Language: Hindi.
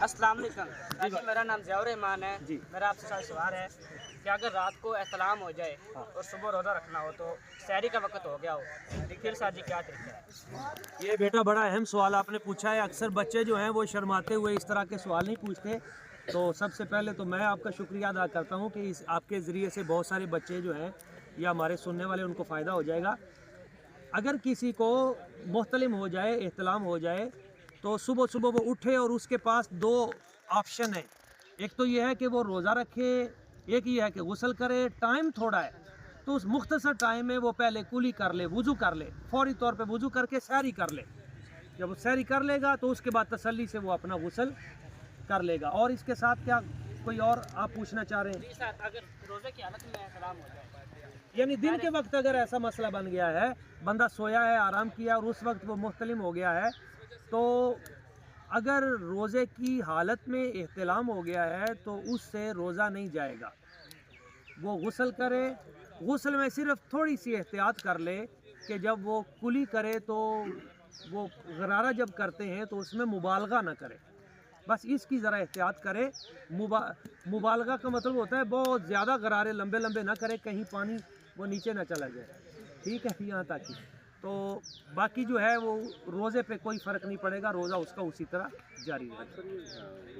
अस्सलाम वालेकुम जी, मेरा नाम ज़ियाउर रहमान है जी। मेरा आपसे सवाल है कि अगर रात को एहतलाम हो जाए और सुबह रोज़ा रखना हो तो सहरी का वक्त हो गया हो फिर साजी क्या तरीका है? ये बेटा बड़ा अहम सवाल आपने पूछा है। अक्सर बच्चे जो हैं वो शर्माते हुए इस तरह के सवाल नहीं पूछते। तो सबसे पहले तो मैं आपका शुक्रिया अदा करता हूँ कि इस आपके ज़रिए से बहुत सारे बच्चे जो हैं या हमारे सुनने वाले उनको फ़ायदा हो जाएगा। अगर किसी को मुहतलिम हो जाए, एहतलाम हो जाए, तो सुबह सुबह वो उठे और उसके पास दो ऑप्शन है। एक तो ये है कि वो रोज़ा रखे, एक ये है कि गुस्ल करे। टाइम थोड़ा है तो उस मुख्तसर टाइम में वो पहले कुली कर ले, वज़ू कर ले, फौरी तौर पे वज़ू करके सहरी कर ले। जब वो सहरी कर लेगा तो उसके बाद तसल्ली से वो अपना गुस्ल कर लेगा। और इसके साथ क्या कोई और आप पूछना चाह रहे हैं? अगर रोज़े की हालत में एहतलाम हो जाए यानी दिन के वक्त अगर ऐसा मसला बन गया है, बंदा सोया है, आराम किया और उस वक्त वो मुख्तलिम हो गया है, तो अगर रोज़े की हालत में एहतलाम हो गया है तो उससे रोज़ा नहीं जाएगा। वो गुस्ल करे, गुस्ल में सिर्फ थोड़ी सी एहतियात कर ले कि जब वो कुली करे तो वो गरारा जब करते हैं तो उसमें मुबालगा ना करे। बस इसकी ज़रा एहतियात करे। मुबालगा का मतलब होता है बहुत ज़्यादा गरारे लंबे लंबे ना करे, कहीं पानी वो नीचे ना चला जाए। ठीक है, यहाँ तक ही। तो बाकी जो है वो रोज़े पे कोई फ़र्क नहीं पड़ेगा, रोज़ा उसका उसी तरह जारी रहेगा।